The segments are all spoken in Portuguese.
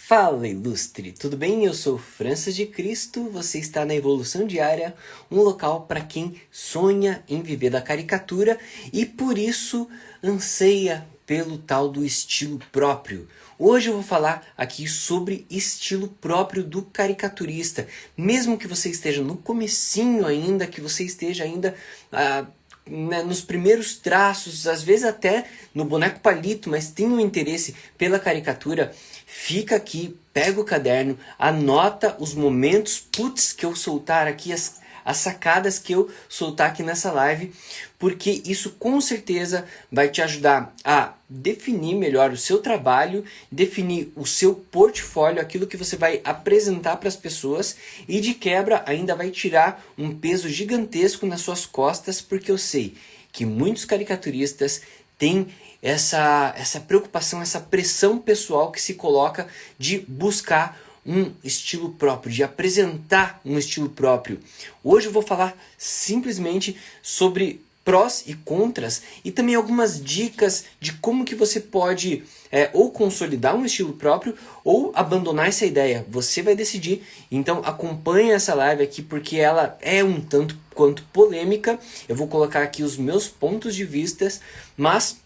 Fala, ilustre! Tudo bem? Eu sou Francis de Cristo, você está na Evolução Diária, um local para quem sonha em viver da caricatura e por isso anseia pelo tal do estilo próprio. Hoje eu vou falar aqui sobre estilo próprio do caricaturista. Mesmo que você esteja no comecinho ainda, que você esteja ainda nos primeiros traços, às vezes até no boneco palito, mas tem um interesse pela caricatura, fica aqui, pega o caderno, anota os momentos putz que eu soltar aqui, as sacadas que eu soltar aqui nessa live, porque isso com certeza vai te ajudar a definir melhor o seu trabalho, definir o seu portfólio, aquilo que você vai apresentar para as pessoas e de quebra ainda vai tirar um peso gigantesco nas suas costas, porque eu sei que muitos caricaturistas têm essa preocupação, essa pressão pessoal que se coloca de buscar um estilo próprio, de apresentar um estilo próprio. Hoje eu vou falar simplesmente sobre prós e contras e também algumas dicas de como que você pode ou consolidar um estilo próprio ou abandonar essa ideia. Você vai decidir. Então acompanhe essa live aqui porque ela é um tanto quanto polêmica. Eu vou colocar aqui os meus pontos de vista, mas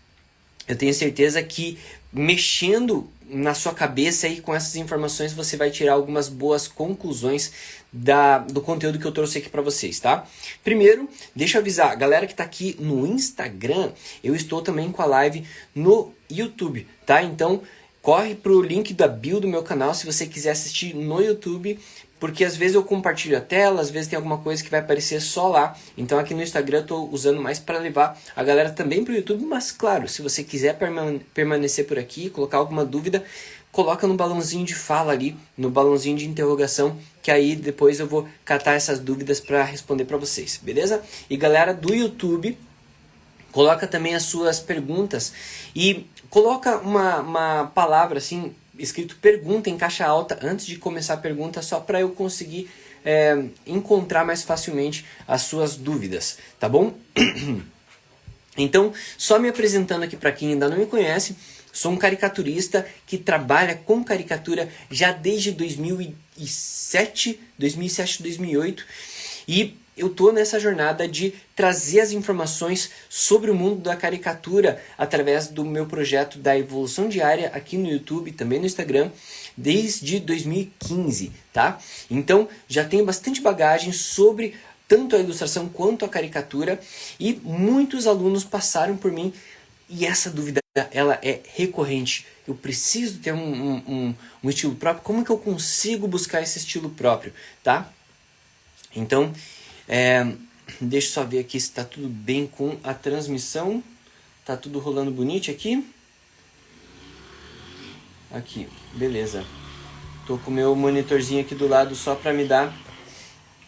eu tenho certeza que mexendo na sua cabeça aí com essas informações você vai tirar algumas boas conclusões do conteúdo que eu trouxe aqui para vocês, tá? Primeiro, deixa eu avisar, a galera que tá aqui no Instagram, eu estou também com a live no YouTube, tá? Então, corre pro link da bio do meu canal se você quiser assistir no YouTube, porque às vezes eu compartilho a tela, às vezes tem alguma coisa que vai aparecer só lá. Então aqui no Instagram eu estou usando mais para levar a galera também para o YouTube, mas claro, se você quiser permanecer por aqui, colocar alguma dúvida, coloca no balãozinho de fala ali, no balãozinho de interrogação, que aí depois eu vou catar essas dúvidas para responder para vocês, beleza? E galera do YouTube, coloca também as suas perguntas e coloca uma palavra assim, escrito pergunta em caixa alta antes de começar a pergunta, só para eu conseguir encontrar mais facilmente as suas dúvidas, tá bom? Então, só me apresentando aqui para quem ainda não me conhece, sou um caricaturista que trabalha com caricatura já desde 2007, 2008 e eu tô nessa jornada de trazer as informações sobre o mundo da caricatura através do meu projeto da Evolução Diária aqui no YouTube, também no Instagram, desde 2015, tá? Então, já tenho bastante bagagem sobre tanto a ilustração quanto a caricatura e muitos alunos passaram por mim e essa dúvida ela é recorrente. Eu preciso ter um estilo próprio, como que eu consigo buscar esse estilo próprio, tá? Então, deixa eu só ver aqui se está tudo bem com a transmissão. Tá tudo rolando bonito aqui. Aqui, beleza. Tô com o meu monitorzinho aqui do lado só para me dar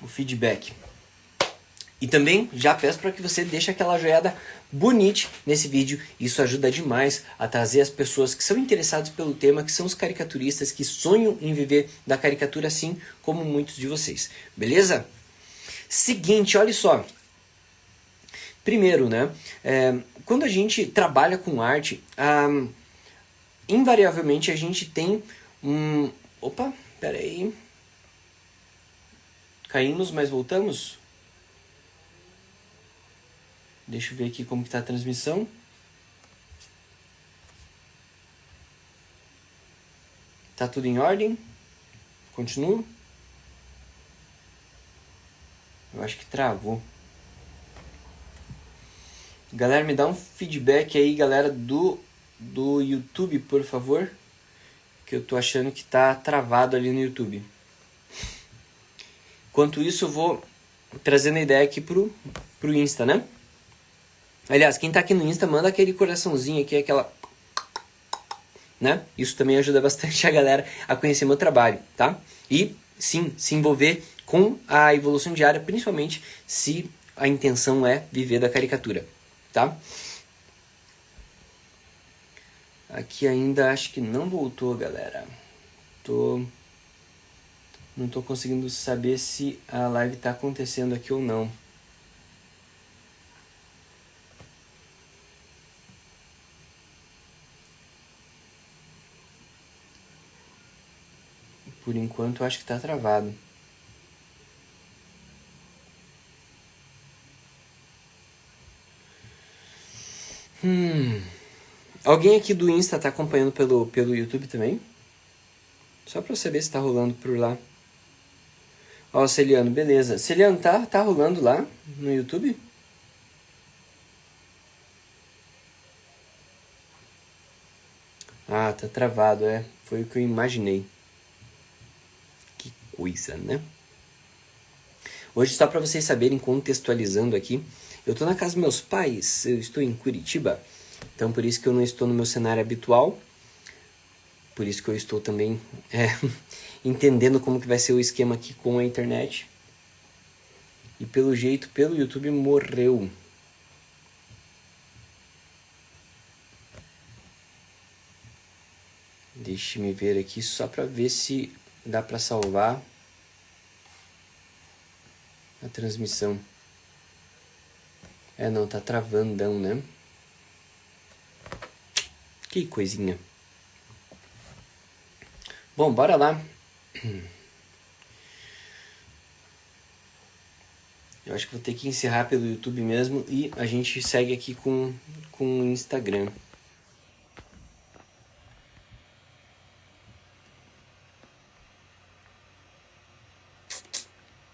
o feedback. E também já peço para que você deixe aquela joiada bonita nesse vídeo. Isso ajuda demais a trazer as pessoas que são interessadas pelo tema, que são os caricaturistas, que sonham em viver da caricatura assim como muitos de vocês. Beleza? Seguinte, olha só. Primeiro, né? Quando a gente trabalha com arte, invariavelmente a gente tem um... Opa, pera aí. Caímos, mas voltamos? Deixa eu ver aqui como que tá a transmissão. Tá tudo em ordem? Continuo? Eu acho que travou. Galera, me dá um feedback aí, galera do YouTube, por favor. Que eu tô achando que tá travado ali no YouTube. Enquanto isso, eu vou trazendo a ideia aqui pro Insta, né? Aliás, quem tá aqui no Insta, manda aquele coraçãozinho aqui, aquela... né? Isso também ajuda bastante a galera a conhecer meu trabalho, tá? E, sim, se envolver com a evolução diária, principalmente se a intenção é viver da caricatura, tá? Aqui ainda acho que não voltou, galera. Não tô conseguindo saber se a live tá acontecendo aqui ou não. Por enquanto eu acho que tá travado. Alguém aqui do Insta tá acompanhando pelo YouTube também? Só pra eu saber se tá rolando por lá. Ó, Celiano, beleza. Celiano, tá rolando lá no YouTube? Ah, tá travado, é. Foi o que eu imaginei. Que coisa, né? Hoje, só pra vocês saberem, contextualizando aqui, eu tô na casa dos meus pais, eu estou em Curitiba. Então, por isso que eu não estou no meu cenário habitual. Por isso que eu estou também entendendo como que vai ser o esquema aqui com a internet. E pelo jeito, pelo YouTube, morreu. Deixe-me ver aqui só para ver se dá para salvar a transmissão. Não, tá travandão, né? Que coisinha. Bom, bora lá. Eu acho que vou ter que encerrar pelo YouTube mesmo e a gente segue aqui com o Instagram.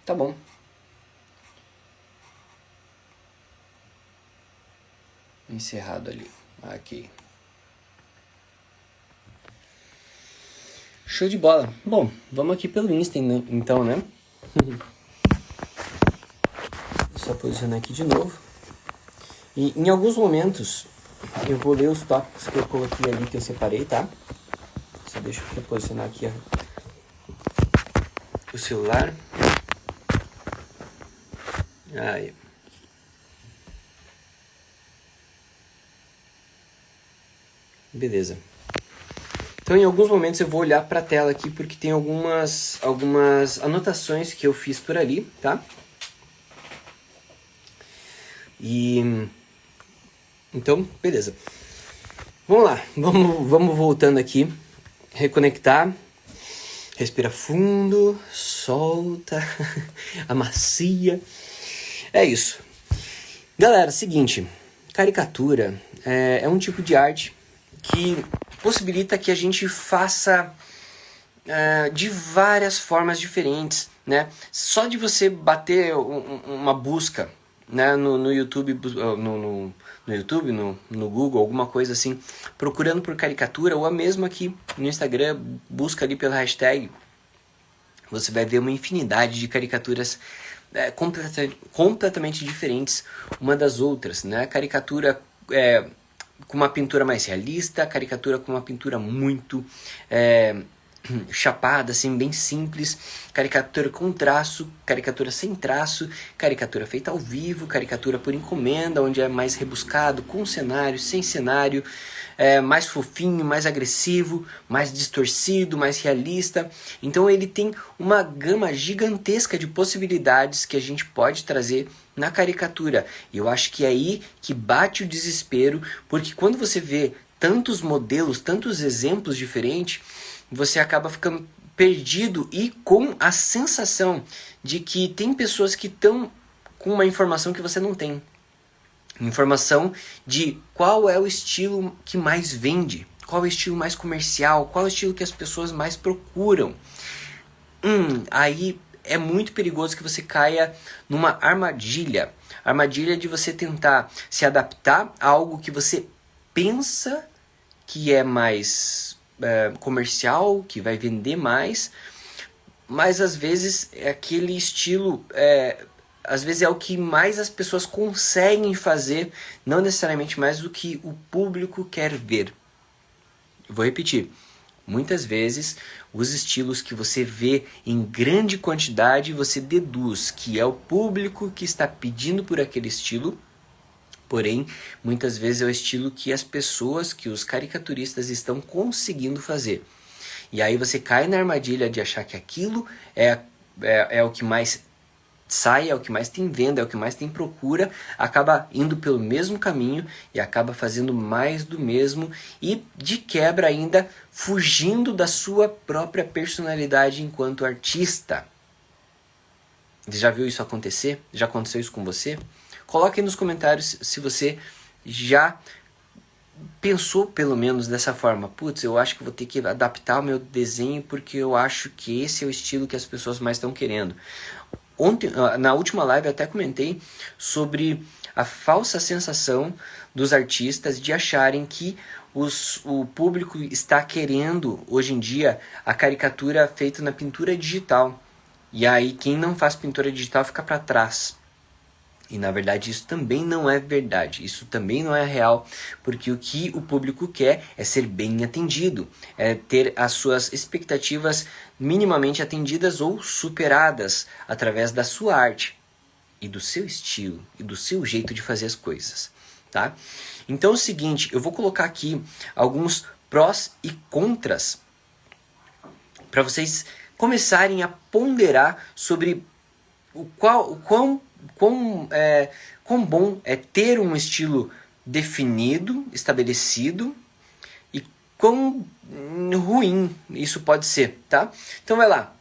Tá bom. Encerrado ali. Aqui. Show de bola. Bom, vamos aqui pelo Insta então, né? Vou só posicionar aqui de novo. E em alguns momentos eu vou ler os tópicos que eu coloquei ali, que eu separei, tá? Só deixa eu reposicionar aqui o celular. Aí. Beleza. Então, em alguns momentos eu vou olhar para a tela aqui porque tem algumas anotações que eu fiz por ali, tá? E então, beleza. Vamos lá, vamos voltando aqui, reconectar. Respira fundo, solta, amacia. É isso. Galera, seguinte, caricatura é um tipo de arte que possibilita que a gente faça de várias formas diferentes, né? Só de você bater uma busca, né, no YouTube, no YouTube, no Google, alguma coisa assim, procurando por caricatura, ou mesmo aqui no Instagram, busca ali pela hashtag, você vai ver uma infinidade de caricaturas completamente diferentes uma das outras, né? Caricatura com uma pintura mais realista, caricatura com uma pintura muito chapada, assim, bem simples, caricatura com traço, caricatura sem traço, caricatura feita ao vivo, caricatura por encomenda, onde é mais rebuscado, com cenário, sem cenário, mais fofinho, mais agressivo, mais distorcido, mais realista. Então ele tem uma gama gigantesca de possibilidades que a gente pode trazer na caricatura. E eu acho que é aí que bate o desespero, porque quando você vê tantos modelos, tantos exemplos diferentes, você acaba ficando perdido e com a sensação de que tem pessoas que estão com uma informação que você não tem. Informação de qual é o estilo que mais vende, qual é o estilo mais comercial, qual é o estilo que as pessoas mais procuram. Aí é muito perigoso que você caia numa armadilha. Armadilha de você tentar se adaptar a algo que você pensa que é mais comercial, que vai vender mais, mas às vezes aquele estilo às vezes é o que mais as pessoas conseguem fazer, não necessariamente mais do que o público quer ver. Vou repetir. Muitas vezes, os estilos que você vê em grande quantidade, você deduz que é o público que está pedindo por aquele estilo, porém, muitas vezes é o estilo que as pessoas, que os caricaturistas estão conseguindo fazer. E aí você cai na armadilha de achar que aquilo é o que mais sai, é o que mais tem venda, é o que mais tem procura, acaba indo pelo mesmo caminho e acaba fazendo mais do mesmo e de quebra ainda fugindo da sua própria personalidade enquanto artista. Você já viu isso acontecer? Já aconteceu isso com você? Coloque aí nos comentários se você já pensou pelo menos dessa forma. Putz, eu acho que vou ter que adaptar o meu desenho porque eu acho que esse é o estilo que as pessoas mais estão querendo. Ontem, na última live eu até comentei sobre a falsa sensação dos artistas de acharem que o público está querendo hoje em dia a caricatura feita na pintura digital. E aí quem não faz pintura digital fica para trás. E na verdade isso também não é verdade, isso também não é real, porque o que o público quer é ser bem atendido, é ter as suas expectativas minimamente atendidas ou superadas através da sua arte e do seu estilo e do seu jeito de fazer as coisas, tá? Então é o seguinte, eu vou colocar aqui alguns prós e contras para vocês começarem a ponderar sobre o quão bom é ter um estilo definido, estabelecido e quão ruim isso pode ser, tá? Então vai lá,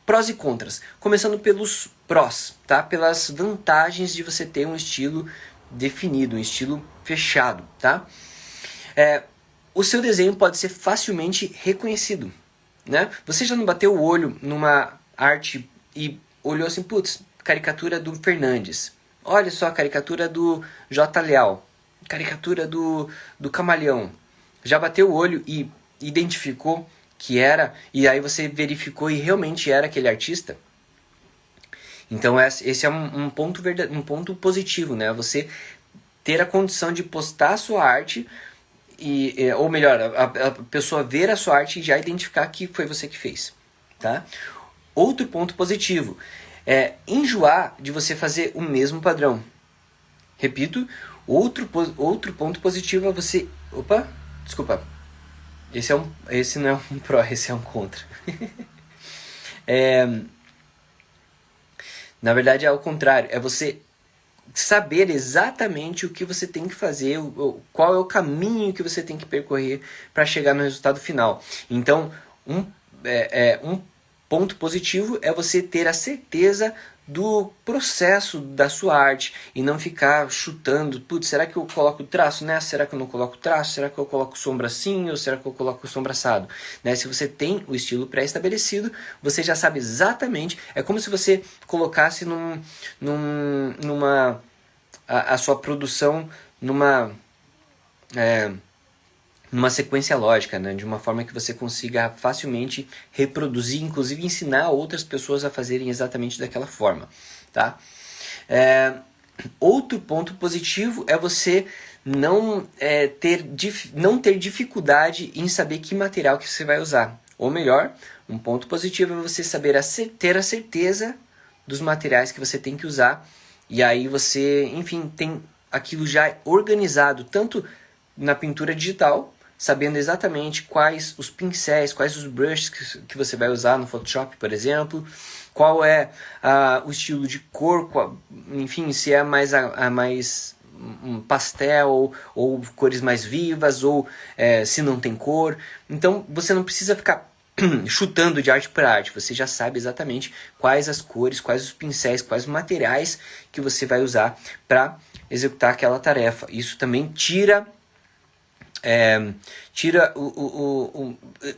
prós e contras. Começando pelos prós, tá? Pelas vantagens de você ter um estilo definido, um estilo fechado, tá? O seu desenho pode ser facilmente reconhecido, né? Você já não bateu o olho numa arte e olhou assim, putz, caricatura do Fernandes. Olha só a caricatura do J. Leal. Caricatura do Camaleão. Já bateu o olho e identificou que era, e aí você verificou e realmente era aquele artista? Então esse é um ponto positivo, né? Você ter a condição de postar a sua arte, ou melhor, a pessoa ver a sua arte e já identificar que foi você que fez, tá? Outro ponto positivo é enjoar de você fazer o mesmo padrão. Repito, outro ponto positivo é você... Opa, desculpa. Esse não é um pró, esse é um contra. Na verdade é ao contrário, é você saber exatamente o que você tem que fazer, qual é o caminho que você tem que percorrer para chegar no resultado final. Então, um ponto positivo é você ter a certeza do processo da sua arte e não ficar chutando, putz, será que eu coloco traço nessa? Será que eu não coloco traço? Será que eu coloco sombra assim ou será que eu coloco sombra assado? Né? Se você tem o estilo pré-estabelecido, você já sabe exatamente, é como se você colocasse a sua produção numa sequência lógica, né? De uma forma que você consiga facilmente reproduzir, inclusive ensinar outras pessoas a fazerem exatamente daquela forma, tá? Outro ponto positivo é você não ter dificuldade em saber que material que você vai usar. Ou melhor, um ponto positivo é você saber ter a certeza dos materiais que você tem que usar, e aí você, enfim, tem aquilo já organizado, tanto na pintura digital, sabendo exatamente quais os pincéis, quais os brushes que você vai usar no Photoshop, por exemplo, qual é o estilo de cor, enfim, se é mais um pastel ou cores mais vivas, ou se não tem cor. Então você não precisa ficar chutando de arte para arte, você já sabe exatamente quais as cores, quais os pincéis, quais os materiais que você vai usar para executar aquela tarefa. Isso também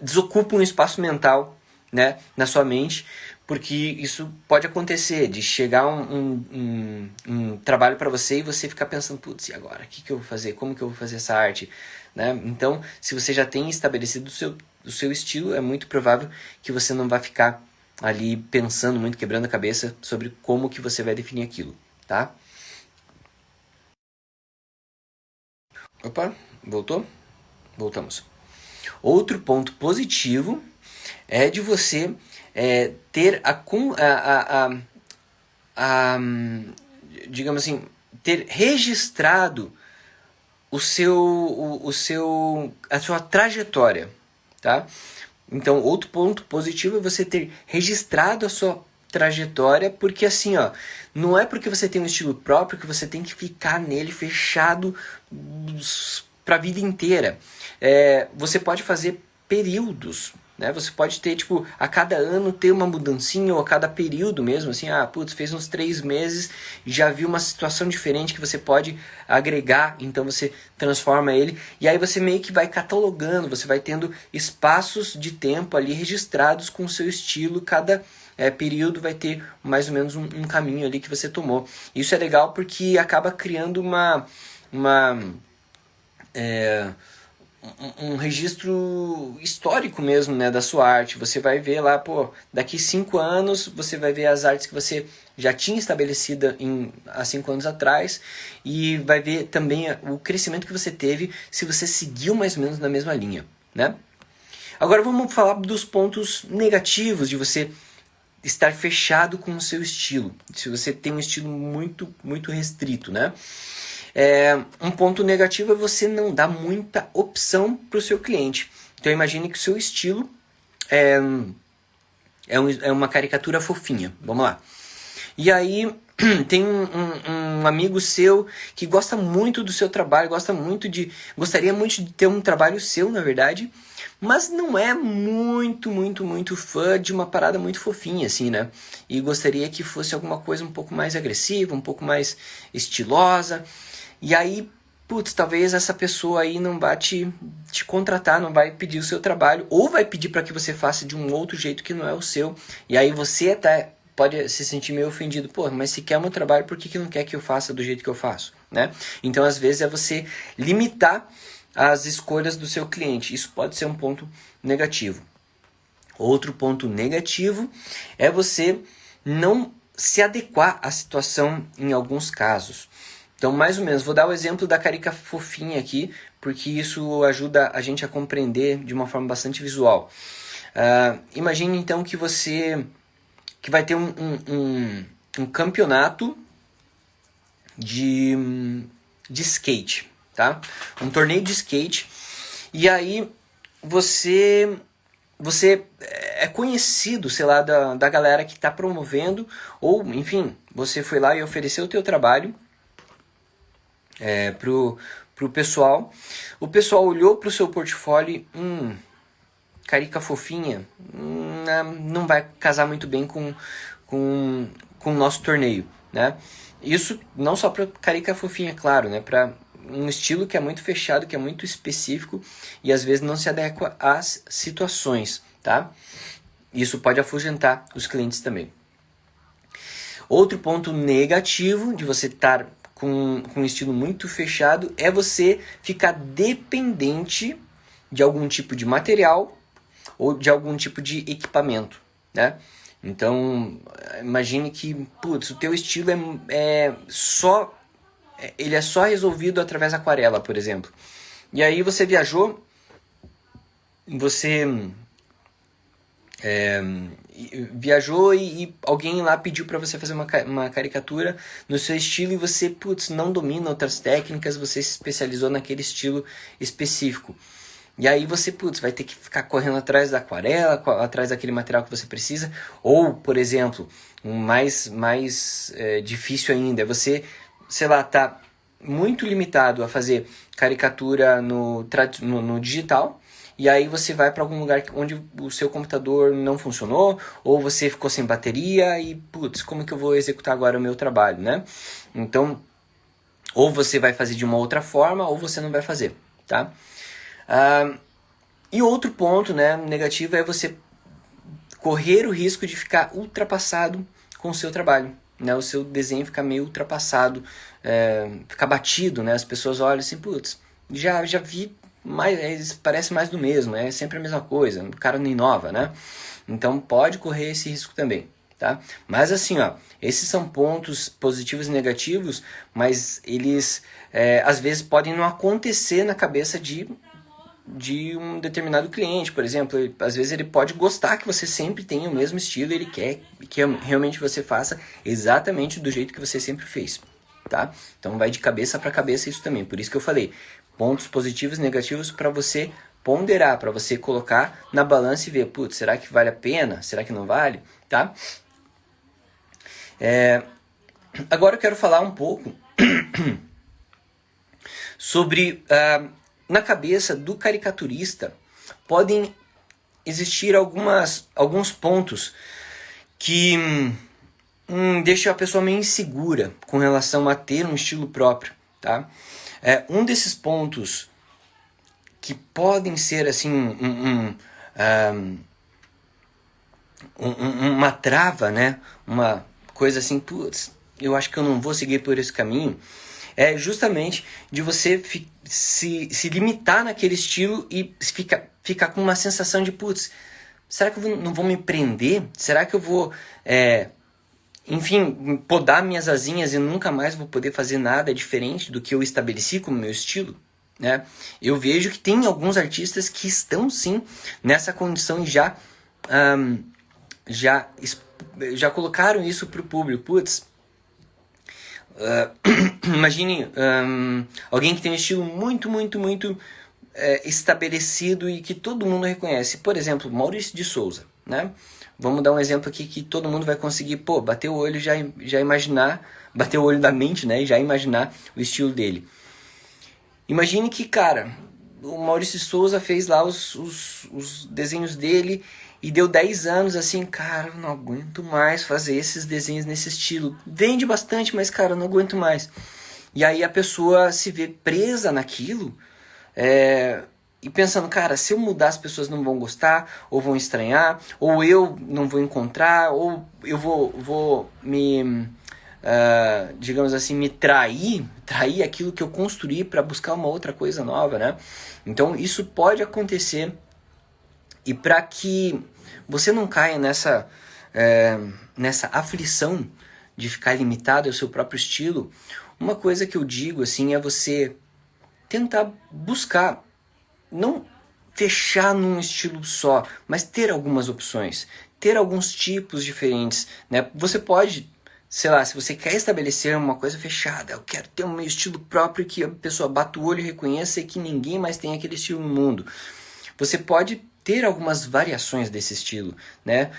desocupa um espaço mental, né, na sua mente, porque isso pode acontecer de chegar um trabalho para você e você ficar pensando, putz, e agora? O que eu vou fazer? Como que eu vou fazer essa arte? Né? Então, se você já tem estabelecido o seu estilo, é muito provável que você não vai ficar ali pensando muito, quebrando a cabeça sobre como que você vai definir aquilo, tá? Opa, voltou? Voltamos. Outro ponto positivo é de você ter digamos assim, ter registrado a sua trajetória, tá? Então, outro ponto positivo é você ter registrado a sua trajetória, porque assim, ó, não é porque você tem um estilo próprio que você tem que ficar nele fechado para a vida inteira. Você pode fazer períodos, né? Você pode ter, tipo, a cada ano ter uma mudancinha, ou a cada período mesmo, assim, putz, fez uns 3 meses, já viu uma situação diferente que você pode agregar, então você transforma ele, e aí você meio que vai catalogando, você vai tendo espaços de tempo ali registrados com o seu estilo, cada período vai ter mais ou menos um caminho ali que você tomou. Isso é legal porque acaba criando um registro histórico mesmo, né, da sua arte. Você vai ver lá, pô, daqui 5 anos você vai ver as artes que você já tinha estabelecida há 5 anos atrás, e vai ver também o crescimento que você teve se você seguiu mais ou menos na mesma linha, né? Agora vamos falar dos pontos negativos de você estar fechado com o seu estilo, se você tem um estilo muito, muito restrito, né? Um ponto negativo é você não dar muita opção para o seu cliente. Então imagine que o seu estilo é uma caricatura fofinha, vamos lá. E aí tem um amigo seu que gosta muito do seu trabalho, gostaria muito de ter um trabalho seu, na verdade, mas não é muito, muito, muito fã de uma parada muito fofinha, assim, né? E gostaria que fosse alguma coisa um pouco mais agressiva, um pouco mais estilosa. E aí, putz, talvez essa pessoa aí não vai te contratar, não vai pedir o seu trabalho, ou vai pedir para que você faça de um outro jeito que não é o seu. E aí você até pode se sentir meio ofendido. Pô, mas se quer meu trabalho, por que não quer que eu faça do jeito que eu faço, né? Então, às vezes, é você limitar as escolhas do seu cliente. Isso pode ser um ponto negativo. Outro ponto negativo é você não se adequar à situação em alguns casos. Então, mais ou menos, vou dar o exemplo da carica fofinha aqui, porque isso ajuda a gente a compreender de uma forma bastante visual. Imagine então que vai ter um campeonato de skate, tá? Um torneio de skate, e aí você é conhecido, sei lá, da galera que está promovendo, ou enfim, você foi lá e ofereceu o teu trabalho pro pessoal. O pessoal olhou pro seu portfólio, carica fofinha, não vai casar muito bem com o nosso torneio, né? Isso não só para carica fofinha, claro, né? Para um estilo que é muito fechado, que é muito específico e às vezes não se adequa às situações, tá? Isso pode afugentar os clientes também. Outro ponto negativo de você estar com um estilo muito fechado é você ficar dependente de algum tipo de material ou de algum tipo de equipamento, né? Então, imagine que, putz, o teu estilo ele é só resolvido através da aquarela, por exemplo. E aí você viajou, e alguém lá pediu para você fazer uma caricatura no seu estilo e você, putz, não domina outras técnicas, você se especializou naquele estilo específico. E aí você, putz, vai ter que ficar correndo atrás da aquarela, atrás daquele material que você precisa. Ou, por exemplo, mais difícil ainda, é você, sei lá, tá muito limitado a fazer caricatura no digital. E aí você vai para algum lugar onde o seu computador não funcionou, ou você ficou sem bateria e, putz, como que eu vou executar agora o meu trabalho, né? Então, ou você vai fazer de uma outra forma, ou você não vai fazer, tá? E outro ponto, né, negativo é você correr o risco de ficar ultrapassado com o seu trabalho, né? O seu desenho ficar meio ultrapassado, ficar batido, né? As pessoas olham assim, putz, já vi, parece mais do mesmo, é sempre a mesma coisa, o cara não inova, né? Então pode correr esse risco também, tá? Mas assim, ó, esses são pontos positivos e negativos, mas eles às vezes podem não acontecer na cabeça de um determinado cliente, por exemplo. Às vezes ele pode gostar que você sempre tenha o mesmo estilo, ele quer que realmente você faça exatamente do jeito que você sempre fez, tá? Então vai de cabeça para cabeça isso também, por isso que eu falei, pontos positivos e negativos para você ponderar, para você colocar na balança e ver, putz, será que vale a pena? Será que não vale? Tá? Agora eu quero falar um pouco sobre, na cabeça do caricaturista, podem existir alguns pontos que deixam a pessoa meio insegura com relação a ter um estilo próprio, tá? Um desses pontos que podem ser assim uma trava, né? Uma coisa assim, putz, eu acho que eu não vou seguir por esse caminho, é justamente de você se limitar naquele estilo e ficar com uma sensação de, putz, será que eu não vou me prender? Será que eu vou, enfim, podar minhas asinhas e nunca mais vou poder fazer nada diferente do que eu estabeleci como meu estilo? Né? Eu vejo que tem alguns artistas que estão sim nessa condição e já colocaram isso para o público. Putz, imagine alguém que tem um estilo muito estabelecido e que todo mundo reconhece. Por exemplo, Maurício de Souza, né? Vamos dar um exemplo aqui que todo mundo vai conseguir, bater o olho e já imaginar, bater o olho da mente, né? E já imaginar o estilo dele. Imagine que, cara, o Maurício de Souza fez lá os desenhos dele e deu 10 anos assim, cara, eu não aguento mais fazer esses desenhos nesse estilo. Vende bastante, mas, cara, eu não aguento mais. E aí a pessoa se vê presa naquilo, e pensando, cara, se eu mudar as pessoas não vão gostar, ou vão estranhar, ou eu não vou encontrar, ou eu vou me, digamos assim, me trair aquilo que eu construí para buscar uma outra coisa nova, né? Então isso pode acontecer, e para que você não caia nessa aflição de ficar limitado ao seu próprio estilo, uma coisa que eu digo assim é você tentar buscar, não fechar num estilo só, mas ter algumas opções, ter alguns tipos diferentes, né? Você pode, sei lá, se você quer estabelecer uma coisa fechada, eu quero ter um meu estilo próprio que a pessoa bata o olho e reconheça e que ninguém mais tem aquele estilo no mundo. Você pode ter algumas variações desse estilo, né?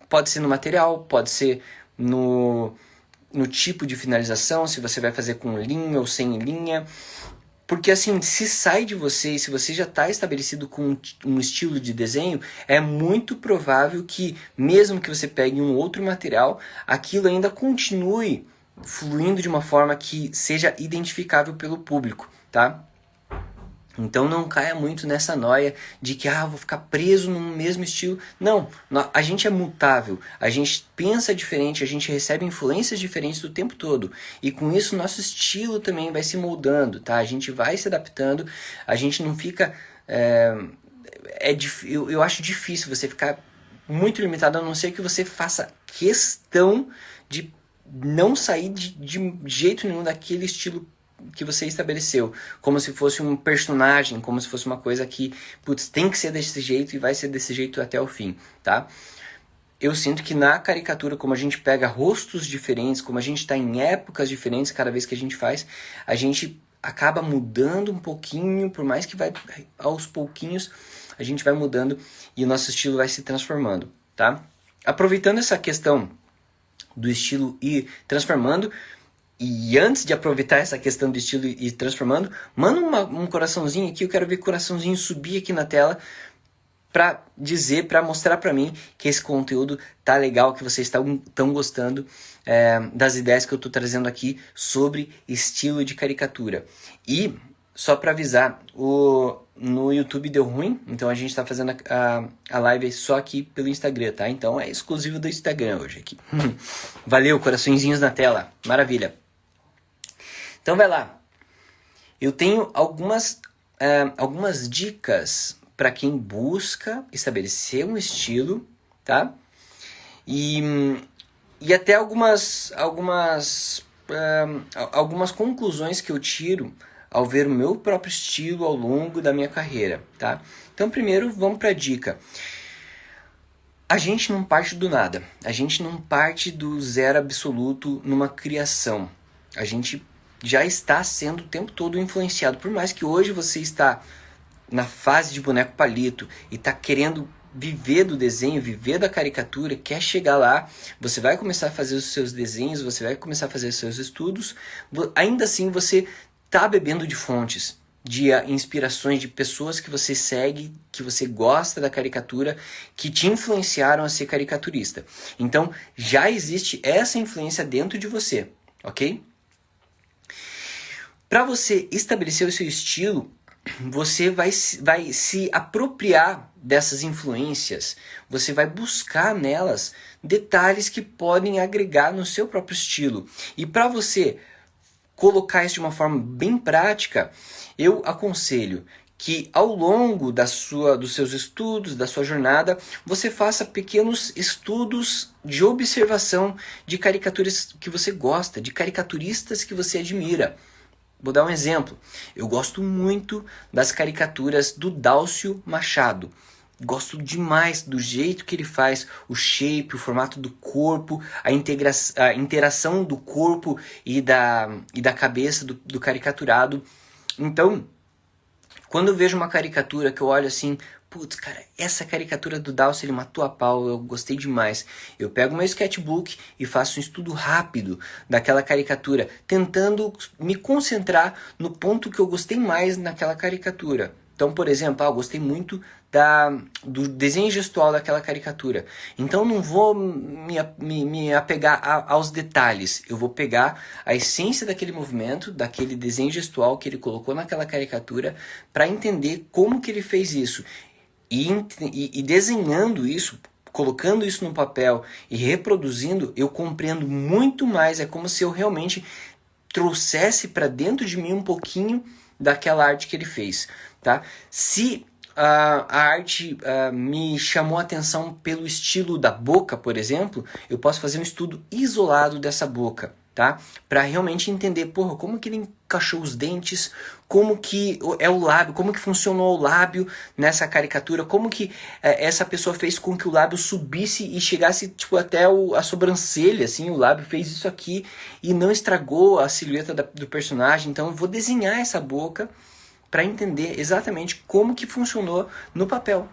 Pode ser no material, pode ser no tipo de finalização, se você vai fazer com linha ou sem linha. Porque assim, se sai de você e se você já está estabelecido com um estilo de desenho, é muito provável que, mesmo que você pegue um outro material, aquilo ainda continue fluindo de uma forma que seja identificável pelo público, tá? Então não caia muito nessa noia de que vou ficar preso no mesmo estilo. Não, a gente é mutável, a gente pensa diferente, a gente recebe influências diferentes do tempo todo. E com isso nosso estilo também vai se moldando, tá? A gente vai se adaptando, a gente não fica... Eu acho difícil você ficar muito limitado, a não ser que você faça questão de não sair de jeito nenhum daquele estilo que você estabeleceu, como se fosse um personagem, como se fosse uma coisa que, putz, tem que ser desse jeito e vai ser desse jeito até o fim, tá? Eu sinto que na caricatura, como a gente pega rostos diferentes, como a gente está em épocas diferentes cada vez que a gente faz, a gente acaba mudando um pouquinho, por mais que vai aos pouquinhos, a gente vai mudando e o nosso estilo vai se transformando, tá? Aproveitando essa questão do estilo e transformando, e antes de aproveitar essa questão do estilo e transformando, manda um coraçãozinho aqui, eu quero ver coraçãozinho subir aqui na tela para dizer, para mostrar para mim que esse conteúdo tá legal, que vocês estão gostando das ideias que eu tô trazendo aqui sobre estilo de caricatura. E só para avisar, no YouTube deu ruim, então a gente tá fazendo a live só aqui pelo Instagram, tá? Então é exclusivo do Instagram hoje aqui. Valeu, coraçõezinhos na tela, maravilha. Então vai lá, eu tenho algumas dicas para quem busca estabelecer um estilo, tá? E até algumas conclusões que eu tiro ao ver o meu próprio estilo ao longo da minha carreira, tá? Então primeiro vamos para a dica. A gente não parte do nada, a gente não parte do zero absoluto numa criação. A gente já está sendo o tempo todo influenciado. Por mais que hoje você está na fase de boneco palito e está querendo viver do desenho, viver da caricatura, quer chegar lá, você vai começar a fazer os seus desenhos, você vai começar a fazer os seus estudos, ainda assim você tá bebendo de fontes, de inspirações de pessoas que você segue, que você gosta da caricatura, que te influenciaram a ser caricaturista. Então, já existe essa influência dentro de você, ok? Para você estabelecer o seu estilo, você vai se apropriar dessas influências, você vai buscar nelas detalhes que podem agregar no seu próprio estilo. E para você colocar isso de uma forma bem prática, eu aconselho que ao longo dos seus estudos, da sua jornada, você faça pequenos estudos de observação de caricaturas que você gosta, de caricaturistas que você admira. Vou dar um exemplo. Eu gosto muito das caricaturas do Dálcio Machado. Gosto demais do jeito que ele faz o shape, o formato do corpo, a interação do corpo e da cabeça do caricaturado. Então, quando eu vejo uma caricatura que eu olho assim, putz, cara, essa caricatura do Dálcio, ele matou a pau, eu gostei demais. Eu pego meu sketchbook e faço um estudo rápido daquela caricatura, tentando me concentrar no ponto que eu gostei mais naquela caricatura. Então, por exemplo, eu gostei muito do desenho gestual daquela caricatura. Então não vou me apegar aos detalhes. Eu vou pegar a essência daquele movimento, daquele desenho gestual que ele colocou naquela caricatura, para entender como que ele fez isso. E desenhando isso, colocando isso no papel e reproduzindo, eu compreendo muito mais. É como se eu realmente trouxesse para dentro de mim um pouquinho daquela arte que ele fez, tá? Se a arte me chamou a atenção pelo estilo da boca, por exemplo, eu posso fazer um estudo isolado dessa boca, tá? Para realmente entender, porra, como que ele encaixou os dentes, como que é o lábio, como que funcionou o lábio nessa caricatura, como que essa pessoa fez com que o lábio subisse e chegasse tipo até a sobrancelha, assim, o lábio fez isso aqui e não estragou a silhueta do personagem. Então eu vou desenhar essa boca para entender exatamente como que funcionou no papel.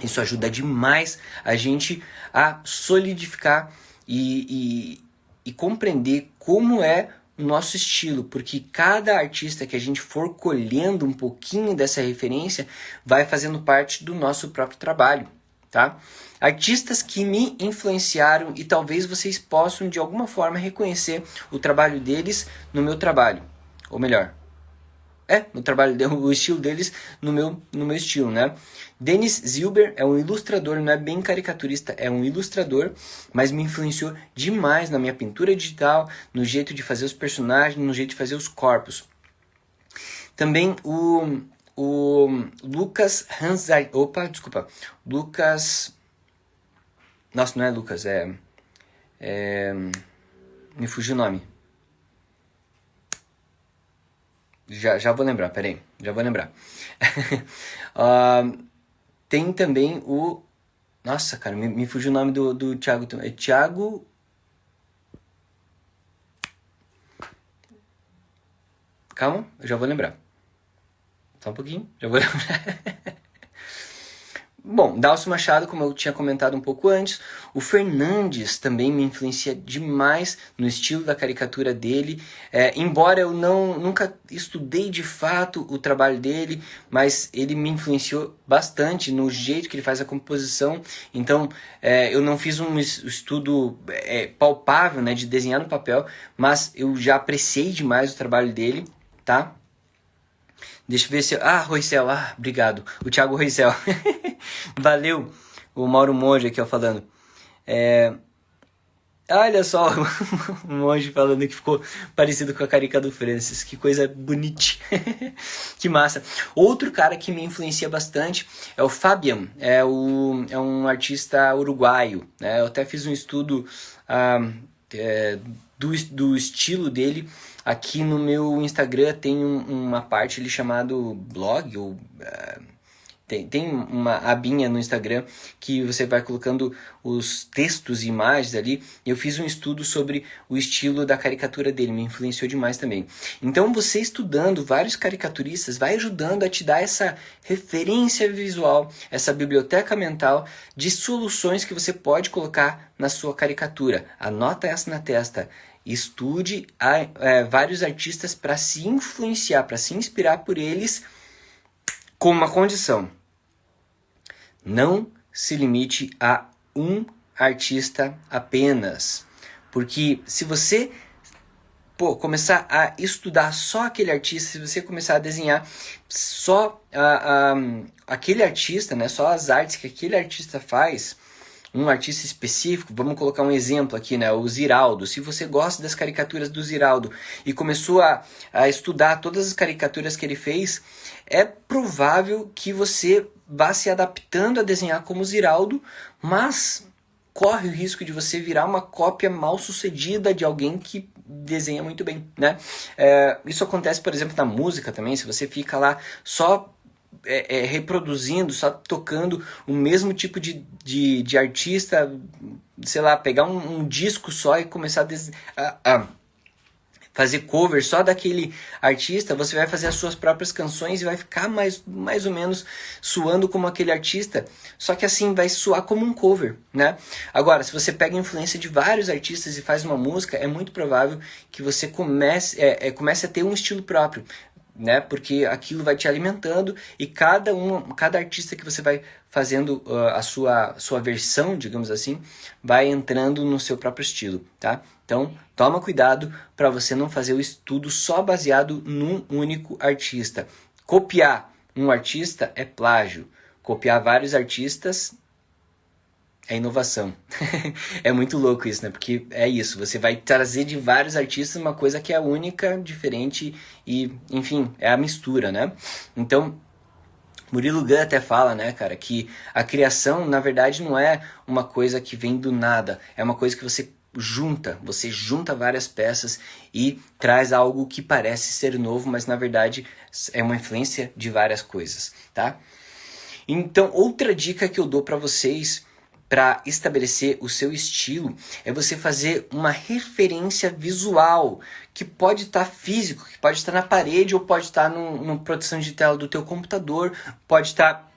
Isso ajuda demais a gente a solidificar e compreender como é o nosso estilo, porque cada artista que a gente for colhendo um pouquinho dessa referência vai fazendo parte do nosso próprio trabalho, tá? Artistas que me influenciaram e talvez vocês possam de alguma forma reconhecer o trabalho deles no meu trabalho, ou melhor, no trabalho, o estilo deles no meu estilo, né? Denis Zilber é um ilustrador, não é bem caricaturista, é um ilustrador, mas me influenciou demais na minha pintura digital, no jeito de fazer os personagens, no jeito de fazer os corpos. Também o Lucas Hanzai, Lucas, nossa, não é Lucas, me fugiu o nome. Já vou lembrar, peraí, já vou lembrar. Tem também o... Nossa, cara, me fugiu o nome do Thiago. É Thiago... Calma, eu já vou lembrar. Só um pouquinho, já vou lembrar. Bom, Dálcio Machado, como eu tinha comentado um pouco antes, o Fernandes também me influencia demais no estilo da caricatura dele, embora eu nunca estudei de fato o trabalho dele, mas ele me influenciou bastante no jeito que ele faz a composição. Então eu não fiz um estudo palpável, né, de desenhar no papel, mas eu já apreciei demais o trabalho dele, tá? Deixa eu ver se... Roicel, obrigado. O Thiago Roicel. Valeu. O Mauro Monge aqui, ó, falando. Olha só, o Monge falando que ficou parecido com a carica do Francis. Que coisa bonita. Que massa. Outro cara que me influencia bastante é o Fabian. É um artista uruguaio, né? Eu até fiz um estudo do estilo dele. Aqui no meu Instagram tem uma parte ali chamado blog, ou Tem uma abinha no Instagram que você vai colocando os textos e imagens ali. Eu fiz um estudo sobre o estilo da caricatura dele, me influenciou demais também. Então você estudando vários caricaturistas vai ajudando a te dar essa referência visual, essa biblioteca mental de soluções que você pode colocar na sua caricatura. Anota essa na testa. Estude vários artistas para se influenciar, para se inspirar por eles, com uma condição: não se limite a um artista apenas. Porque se você começar a estudar só aquele artista, se você começar a desenhar só aquele artista, né, só as artes que aquele artista faz, um artista específico, vamos colocar um exemplo aqui, né, o Ziraldo. Se você gosta das caricaturas do Ziraldo e começou a estudar todas as caricaturas que ele fez, é provável que você vá se adaptando a desenhar como Ziraldo, mas corre o risco de você virar uma cópia mal sucedida de alguém que desenha muito bem, né? Isso acontece, por exemplo, na música também. Se você fica lá só reproduzindo, só tocando o mesmo tipo de artista, sei lá, pegar um disco só e começar a fazer cover só daquele artista, você vai fazer as suas próprias canções e vai ficar mais ou menos suando como aquele artista, só que assim vai soar como um cover, né? Agora, se você pega a influência de vários artistas e faz uma música, é muito provável que você comece a ter um estilo próprio, né? Porque aquilo vai te alimentando e cada artista que você vai fazendo a sua versão, digamos assim, vai entrando no seu próprio estilo, tá? Então, toma cuidado para você não fazer o estudo só baseado num único artista. Copiar um artista é plágio. Copiar vários artistas é inovação. É muito louco isso, né? Porque é isso, você vai trazer de vários artistas uma coisa que é única, diferente e, enfim, é a mistura, né? Então, Murilo Gun até fala, né, cara, que a criação, na verdade, não é uma coisa que vem do nada, é uma coisa que você junta várias peças e traz algo que parece ser novo, mas na verdade é uma influência de várias coisas, tá? Então, outra dica que eu dou para vocês para estabelecer o seu estilo é você fazer uma referência visual, que pode estar físico, que pode estar na parede ou pode estar numa produção de tela do teu computador, pode estar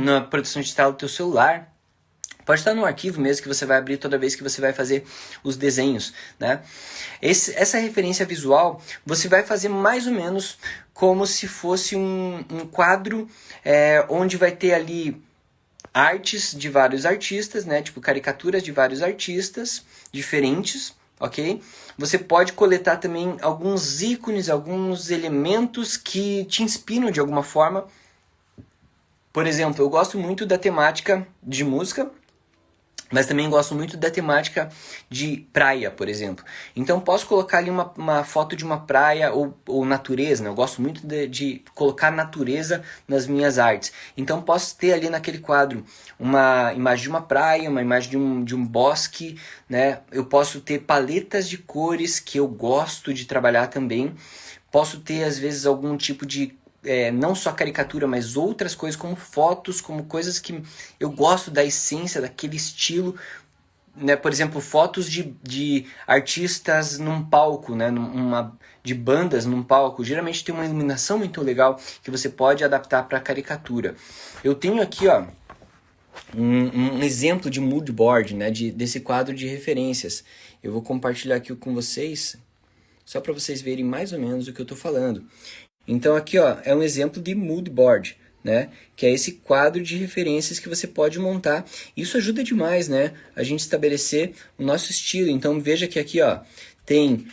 na produção de tela do teu celular. Pode estar no arquivo mesmo que você vai abrir toda vez que você vai fazer os desenhos, né? Essa referência visual você vai fazer mais ou menos como se fosse um quadro onde vai ter ali artes de vários artistas, né? Tipo caricaturas de vários artistas diferentes, ok? Você pode coletar também alguns ícones, alguns elementos que te inspiram de alguma forma. Por exemplo, eu gosto muito da temática de música, mas também gosto muito da temática de praia, por exemplo. Então posso colocar ali uma foto de uma praia ou natureza, né? Eu gosto muito de colocar natureza nas minhas artes. Então posso ter ali naquele quadro uma imagem de uma praia, uma imagem de um bosque, né? Eu posso ter paletas de cores que eu gosto de trabalhar também. Posso ter às vezes algum tipo de não só caricatura, mas outras coisas como fotos, como coisas que eu gosto da essência, daquele estilo, né? Por exemplo, fotos de artistas num palco, né? De bandas num palco. Geralmente tem uma iluminação muito legal que você pode adaptar para caricatura. Eu tenho aqui, ó, um exemplo de mood board, né? Desse quadro de referências. Eu vou compartilhar aqui com vocês, só para vocês verem mais ou menos o que eu estou falando. Então aqui, ó, é um exemplo de mood board, né? Que é esse quadro de referências que você pode montar. Isso ajuda demais, né? A gente estabelecer o nosso estilo. Então veja que aqui, ó, tem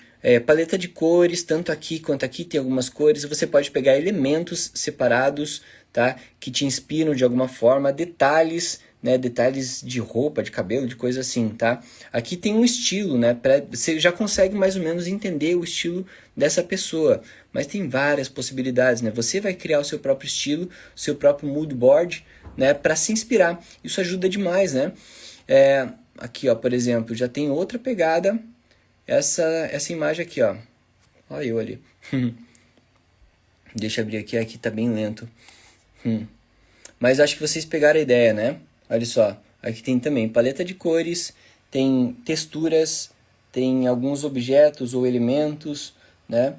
paleta de cores, tanto aqui quanto aqui tem algumas cores. Você pode pegar elementos separados, tá? Que te inspiram de alguma forma, detalhes, né, detalhes de roupa, de cabelo, de coisa assim, tá? Aqui tem um estilo, né? Você já consegue mais ou menos entender o estilo dessa pessoa, mas tem várias possibilidades, né? Você vai criar o seu próprio estilo, seu próprio mood board, né, para se inspirar. Isso ajuda demais, né? Aqui, ó, por exemplo, já tem outra pegada. Essa imagem aqui, ó. Olha eu ali. Deixa eu abrir aqui tá bem lento. Mas acho que vocês pegaram a ideia, né? Olha só, aqui tem também paleta de cores, tem texturas, tem alguns objetos ou elementos, né?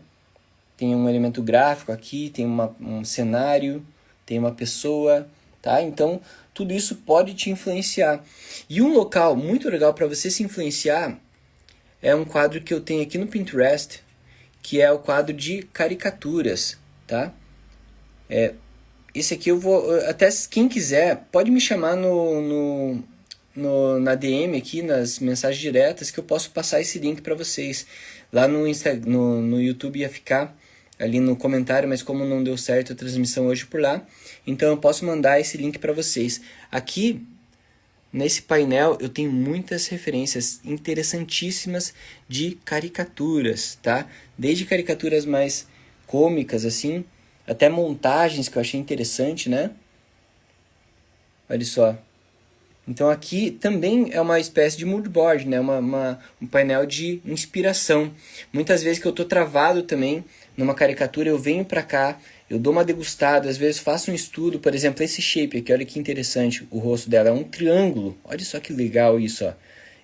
Tem um elemento gráfico aqui, tem um cenário, tem uma pessoa, tá? Então, tudo isso pode te influenciar. E um local muito legal para você se influenciar é um quadro que eu tenho aqui no Pinterest, que é o quadro de caricaturas, tá? Esse aqui eu vou... Até quem quiser, pode me chamar na DM aqui, nas mensagens diretas, que eu posso passar esse link para vocês. Lá no YouTube ia ficar ali no comentário, mas como não deu certo a transmissão hoje por lá, então eu posso mandar esse link para vocês. Aqui, nesse painel, eu tenho muitas referências interessantíssimas de caricaturas, tá? Desde caricaturas mais cômicas, assim, até montagens que eu achei interessante, né? Olha só. Então aqui também é uma espécie de mood board, né? Um painel de inspiração. Muitas vezes que eu tô travado também numa caricatura, eu venho para cá, eu dou uma degustada, às vezes faço um estudo, por exemplo, esse shape aqui, olha que interessante, o rosto dela é um triângulo. Olha só que legal isso, ó.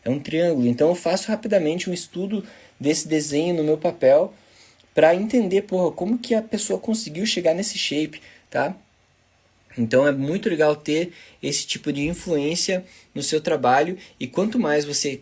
É um triângulo. Então eu faço rapidamente um estudo desse desenho no meu papel para entender, porra, como que a pessoa conseguiu chegar nesse shape, tá? Então é muito legal ter esse tipo de influência no seu trabalho, e quanto mais você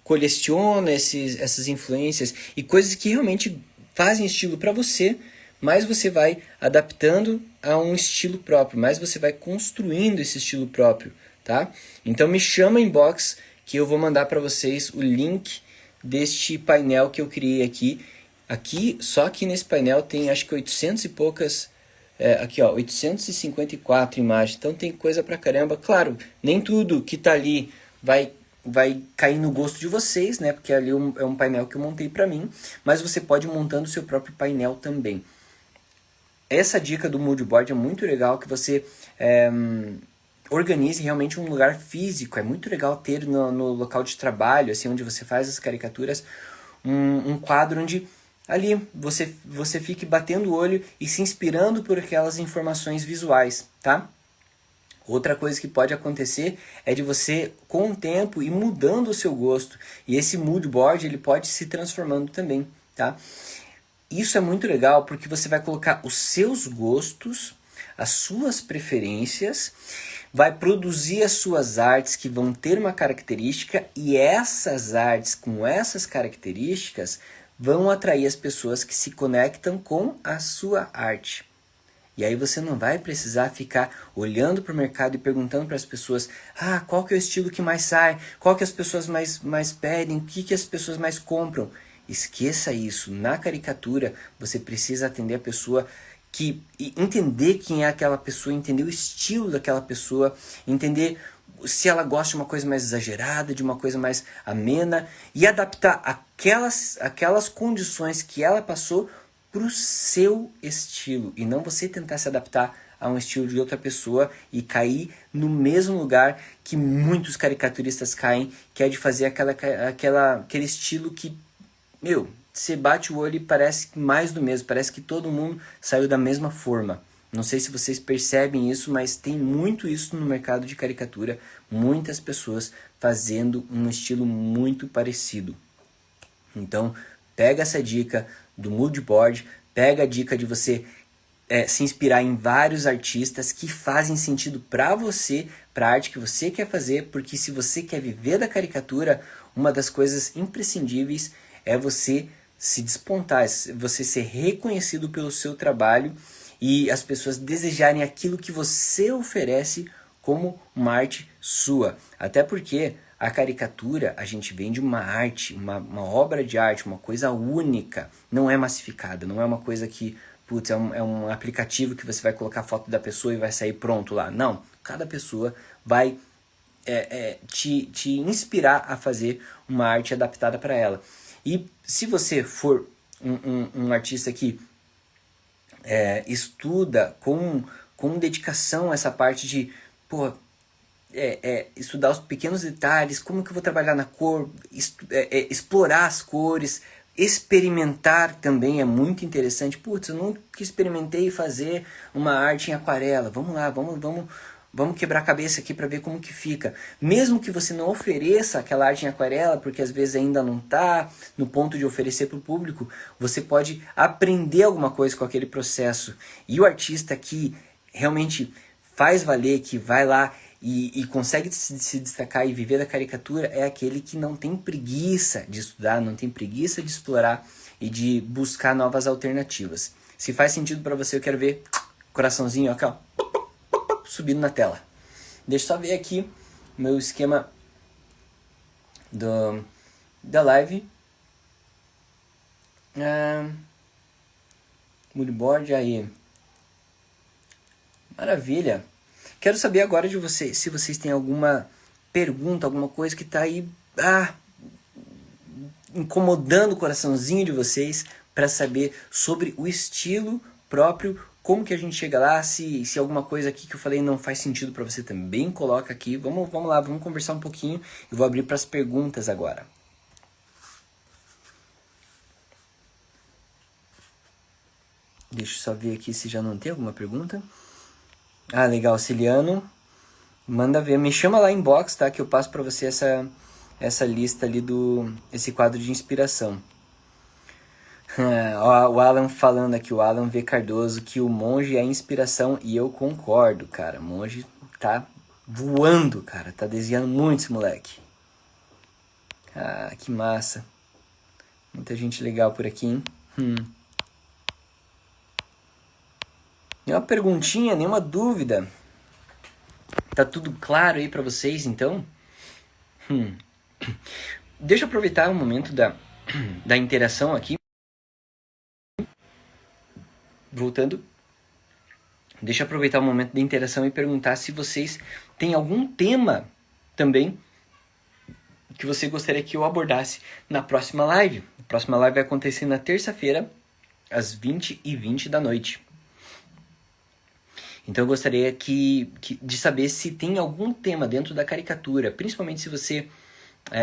coleciona essas influências e coisas que realmente fazem estilo para você, mais você vai adaptando a um estilo próprio, mais você vai construindo esse estilo próprio, tá? Então me chama inbox que eu vou mandar para vocês o link deste painel que eu criei aqui. Só aqui nesse painel tem acho que 800 e poucas... aqui ó, 854 imagens, então tem coisa pra caramba. Claro, nem tudo que tá ali vai cair no gosto de vocês, né? Porque ali é um painel que eu montei pra mim, mas você pode ir montando o seu próprio painel também. Essa dica do mood board é muito legal, que você organize realmente um lugar físico. É muito legal ter no local de trabalho, assim, onde você faz as caricaturas, um quadro onde ali você fique batendo o olho e se inspirando por aquelas informações visuais, tá? Outra coisa que pode acontecer é de você, com o tempo, ir mudando o seu gosto. E esse mood board ele pode se transformando também, tá? Isso é muito legal porque você vai colocar os seus gostos, as suas preferências, vai produzir as suas artes que vão ter uma característica, e essas artes com essas características vão atrair as pessoas que se conectam com a sua arte. E aí você não vai precisar ficar olhando para o mercado e perguntando para as pessoas, qual que é o estilo que mais sai, qual que as pessoas mais pedem, o que as pessoas mais compram. Esqueça isso. Na caricatura você precisa atender a pessoa, entender quem é aquela pessoa, entender o estilo daquela pessoa, entender se ela gosta de uma coisa mais exagerada, de uma coisa mais amena, e adaptar aquelas condições que ela passou para o seu estilo, e não você tentar se adaptar a um estilo de outra pessoa e cair no mesmo lugar que muitos caricaturistas caem, que é de fazer aquele estilo que, você bate o olho e parece mais do mesmo, parece que todo mundo saiu da mesma forma. Não sei se vocês percebem isso, mas tem muito isso no mercado de caricatura. Muitas pessoas fazendo um estilo muito parecido. Então, pega essa dica do mood board, pega a dica de você se inspirar em vários artistas que fazem sentido para você, para a arte que você quer fazer, porque se você quer viver da caricatura, uma das coisas imprescindíveis é você se despontar, você ser reconhecido pelo seu trabalho e as pessoas desejarem aquilo que você oferece como uma arte sua. Até porque a caricatura, a gente vende uma arte, uma obra de arte, uma coisa única, não é massificada, não é uma coisa que, putz, é um aplicativo que você vai colocar a foto da pessoa e vai sair pronto lá. Não, cada pessoa vai te inspirar a fazer uma arte adaptada para ela. E se você for um artista que estuda com dedicação essa parte de estudar os pequenos detalhes, como que eu vou trabalhar na cor, explorar as cores, experimentar também é muito interessante. Putz, eu nunca experimentei fazer uma arte em aquarela. Vamos lá, vamos quebrar a cabeça aqui para ver como que fica. Mesmo que você não ofereça aquela arte em aquarela, porque às vezes ainda não está no ponto de oferecer para o público, você pode aprender alguma coisa com aquele processo. E o artista que realmente faz valer, que vai lá e consegue se destacar e viver da caricatura, é aquele que não tem preguiça de estudar, não tem preguiça de explorar e de buscar novas alternativas. Se faz sentido para você, eu quero ver coraçãozinho aqui, ó, subindo na tela. Deixa eu só ver aqui meu esquema da live. Moodboard aí. Maravilha. Quero saber agora de vocês, se vocês têm alguma pergunta, alguma coisa que está aí incomodando o coraçãozinho de vocês para saber sobre o estilo próprio, como que a gente chega lá, se alguma coisa aqui que eu falei não faz sentido para você também, coloca aqui. Vamos lá, vamos conversar um pouquinho. Eu vou abrir para as perguntas agora. Deixa eu só ver aqui se já não tem alguma pergunta. Ah, legal, Ciliano. Manda ver, me chama lá em inbox, tá? Que eu passo para você essa lista ali esse quadro de inspiração. O Alan falando aqui, o Alan V. Cardoso, que o monge é inspiração, e eu concordo, cara. O monge tá voando, cara. Tá desenhando muito esse moleque. Ah, que massa. Muita gente legal por aqui, hein? Nenhuma perguntinha, nenhuma dúvida. Tá tudo claro aí pra vocês, então? Deixa eu aproveitar o momento da interação aqui. Voltando. Deixa eu aproveitar o momento da interação e perguntar se vocês têm algum tema também que você gostaria que eu abordasse na próxima live. A próxima live vai acontecer na terça-feira, às 20h20 da noite. Então eu gostaria de saber se tem algum tema dentro da caricatura, principalmente se você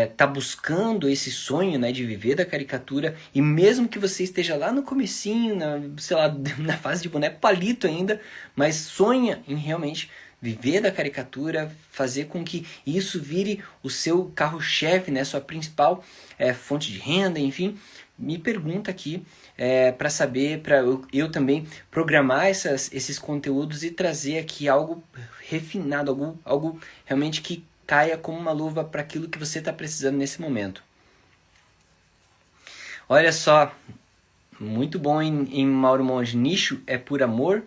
está buscando esse sonho, né, de viver da caricatura, e mesmo que você esteja lá no comecinho, sei lá, na fase de boneco palito ainda, mas sonha em realmente viver da caricatura, fazer com que isso vire o seu carro-chefe, né, sua principal fonte de renda, enfim, me pergunta aqui para saber, para eu também programar esses conteúdos e trazer aqui algo refinado, algo realmente que caia como uma luva para aquilo que você está precisando nesse momento. Olha só, muito bom em Mauro Monge. Nicho é por amor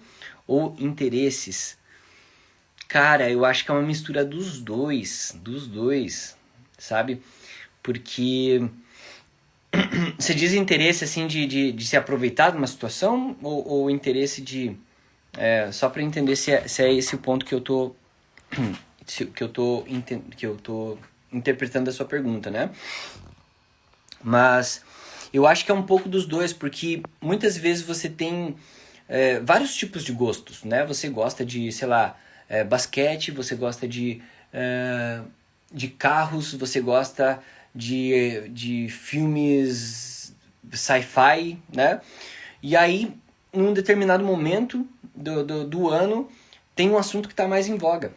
ou interesses? Cara, eu acho que é uma mistura dos dois, sabe? Porque você diz interesse assim de se aproveitar de uma situação ou interesse de... só para entender se é esse o ponto que eu tô interpretando da sua pergunta, né? Mas eu acho que é um pouco dos dois, porque muitas vezes você tem vários tipos de gostos, né? Você gosta de, sei lá, basquete, você gosta de carros, você gosta de filmes sci-fi, né? E aí, em um determinado momento do ano, tem um assunto que está mais em voga.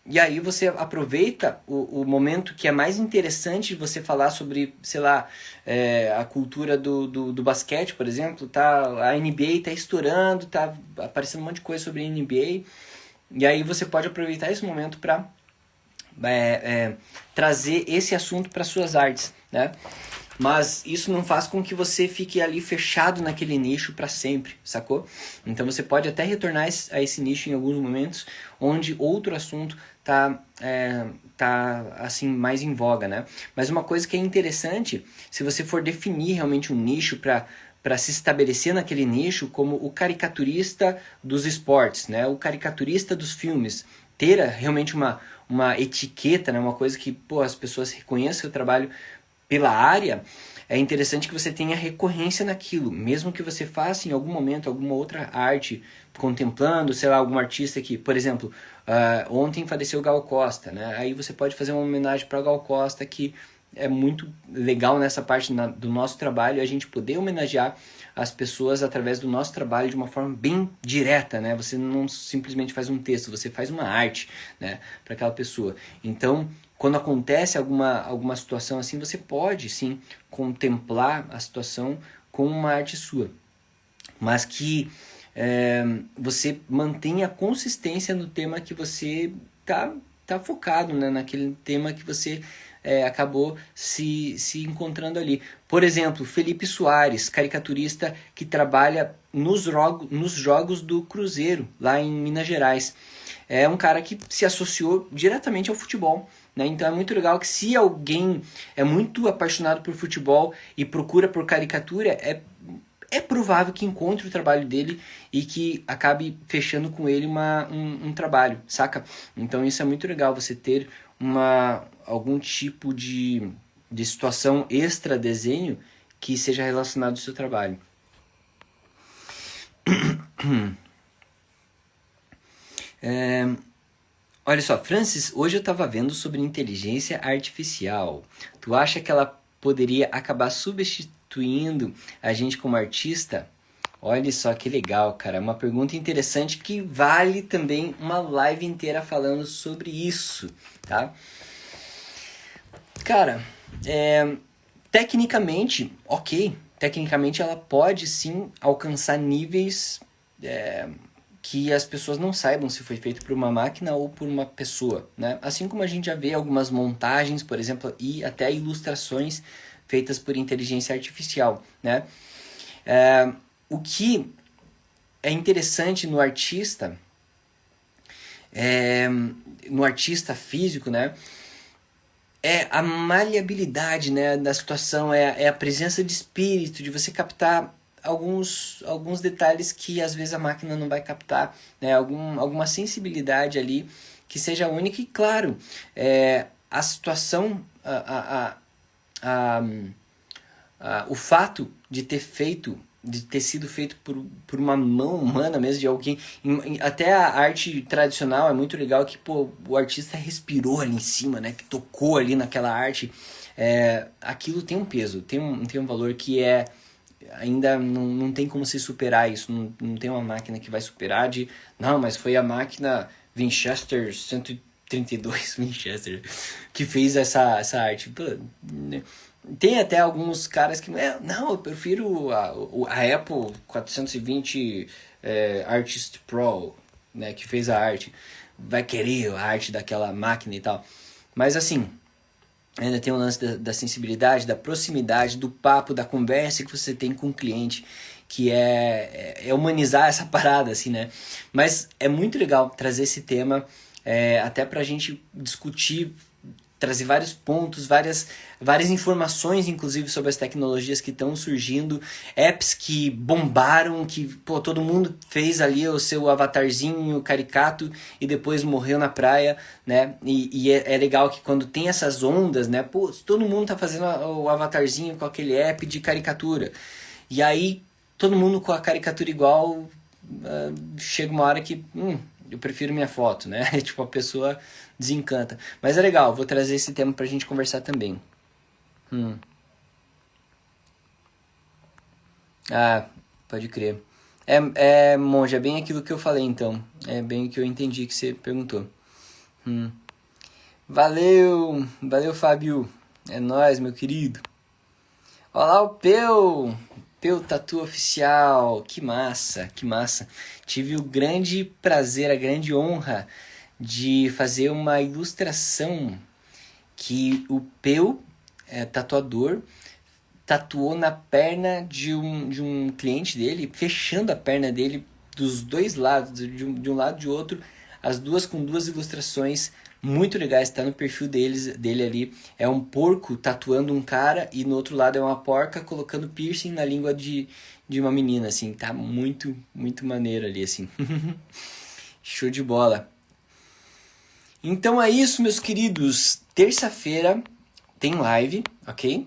E aí você aproveita o momento que é mais interessante de você falar sobre, sei lá, a cultura do basquete, por exemplo. A NBA está estourando, está aparecendo um monte de coisa sobre a NBA. E aí você pode aproveitar esse momento para trazer esse assunto para suas artes, né? Mas isso não faz com que você fique ali fechado naquele nicho para sempre, sacou? Então você pode até retornar a esse nicho em alguns momentos onde outro assunto tá assim mais em voga, né? Mas uma coisa que é interessante, se você for definir realmente um nicho para se estabelecer naquele nicho, como o caricaturista dos esportes, né? O caricaturista dos filmes, ter realmente uma etiqueta, né? Uma coisa que as pessoas reconheçam o trabalho pela área, é interessante que você tenha recorrência naquilo, mesmo que você faça em algum momento alguma outra arte, contemplando, sei lá, algum artista que, por exemplo, ontem faleceu o Gal Costa, né? Aí você pode fazer uma homenagem para o Gal Costa que é muito legal nessa parte do nosso trabalho, a gente poder homenagear as pessoas através do nosso trabalho de uma forma bem direta, né? Você não simplesmente faz um texto, você faz uma arte, né, para aquela pessoa. Então, quando acontece alguma situação assim, você pode sim contemplar a situação com uma arte sua, mas que você mantenha consistência no tema que você tá focado, né? Naquele tema que você acabou se encontrando ali. Por exemplo, Felipe Soares, caricaturista que trabalha nos jogos do Cruzeiro, lá em Minas Gerais. É um cara que se associou diretamente ao futebol, né? Então é muito legal que se alguém é muito apaixonado por futebol e procura por caricatura, é provável que encontre o trabalho dele e que acabe fechando com ele um trabalho, saca? Então isso é muito legal, você ter algum tipo de situação extra desenho que seja relacionado ao seu trabalho. Olha só, Francis, hoje eu estava vendo sobre inteligência artificial. Tu acha que ela poderia acabar substituindo a gente como artista? Olha só que legal, cara. Uma pergunta interessante que vale também uma live inteira falando sobre isso, tá? Cara, tecnicamente, ok. Tecnicamente ela pode sim alcançar níveis que as pessoas não saibam se foi feito por uma máquina ou por uma pessoa, né? Assim como a gente já vê algumas montagens, por exemplo, e até ilustrações feitas por inteligência artificial, né? O que é interessante no artista físico, né? É a maleabilidade, né, da situação, é a presença de espírito, de você captar alguns detalhes que às vezes a máquina não vai captar, né, alguma sensibilidade ali que seja única e, claro, a situação, o fato de ter sido feito por uma mão humana mesmo, de alguém. Até a arte tradicional é muito legal que o artista respirou ali em cima, né? Que tocou ali naquela arte. Aquilo tem um peso, tem um valor que ainda não tem como se superar isso. Não tem uma máquina que vai superar não, mas foi a máquina Winchester 132 Winchester que fez essa arte. Pô, né? Tem até alguns caras que... Não, eu prefiro a Apple 420 Artist Pro, né, que fez a arte. Vai querer a arte daquela máquina e tal. Mas assim, ainda tem o lance da sensibilidade, da proximidade, do papo, da conversa que você tem com o cliente, que é humanizar essa parada, assim, né? Mas é muito legal trazer esse tema, até pra gente discutir, trazer vários pontos, várias informações, inclusive, sobre as tecnologias que estão surgindo, apps que bombaram, que todo mundo fez ali o seu avatarzinho caricato e depois morreu na praia, né? E é legal que quando tem essas ondas, né? Todo mundo tá fazendo o avatarzinho com aquele app de caricatura. E aí, todo mundo com a caricatura igual, chega uma hora que... eu prefiro minha foto, né? Tipo, a pessoa desencanta. Mas é legal, vou trazer esse tema pra gente conversar também. Ah, pode crer. Monja, é bem aquilo que eu falei, então. É bem o que eu entendi que você perguntou. Valeu, Fábio. É nóis, meu querido. Olá, o Peu Tatu Oficial. Que massa, que massa. Tive o grande prazer, a grande honra de fazer uma ilustração que o Peu, tatuador, tatuou na perna de um cliente dele, fechando a perna dele dos dois lados, de um lado e de outro, as duas com duas ilustrações muito legais, tá no perfil dele ali. É um porco tatuando um cara e no outro lado é uma porca colocando piercing na língua de uma menina, assim. Tá muito, muito maneiro ali, assim. Show de bola. Então é isso, meus queridos. Terça-feira tem live, ok?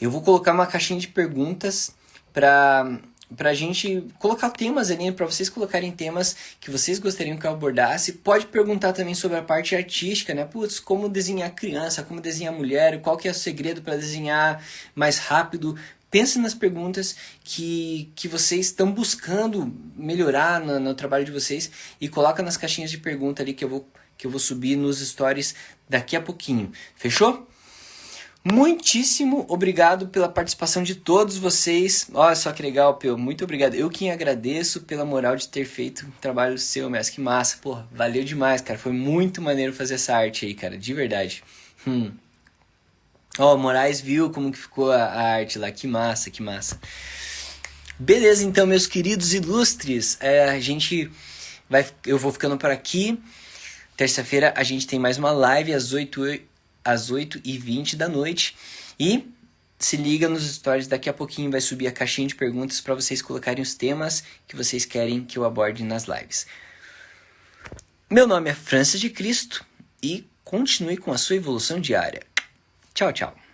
Eu vou colocar uma caixinha de perguntas para pra gente colocar temas ali, pra vocês colocarem temas que vocês gostariam que eu abordasse. Pode perguntar também sobre a parte artística, né? Putz, como desenhar criança, como desenhar mulher, qual que é o segredo para desenhar mais rápido. Pense nas perguntas que vocês estão buscando melhorar no trabalho de vocês e coloca nas caixinhas de pergunta ali que eu vou subir nos stories daqui a pouquinho. Fechou? Muitíssimo obrigado pela participação de todos vocês. Olha só que legal, Peu. Muito obrigado. Eu quem agradeço pela moral de ter feito um trabalho seu, mestre. Que massa. Porra, valeu demais, cara. Foi muito maneiro fazer essa arte aí, cara. De verdade. Ó, o Moraes viu como que ficou a arte lá. Que massa, que massa. Beleza, então, meus queridos ilustres. Eu vou ficando por aqui. Terça-feira a gente tem mais uma live às 8h20 da noite. E se liga nos stories, daqui a pouquinho vai subir a caixinha de perguntas para vocês colocarem os temas que vocês querem que eu aborde nas lives. Meu nome é Francis de Cristo e continue com a sua evolução diária. Tchau, tchau.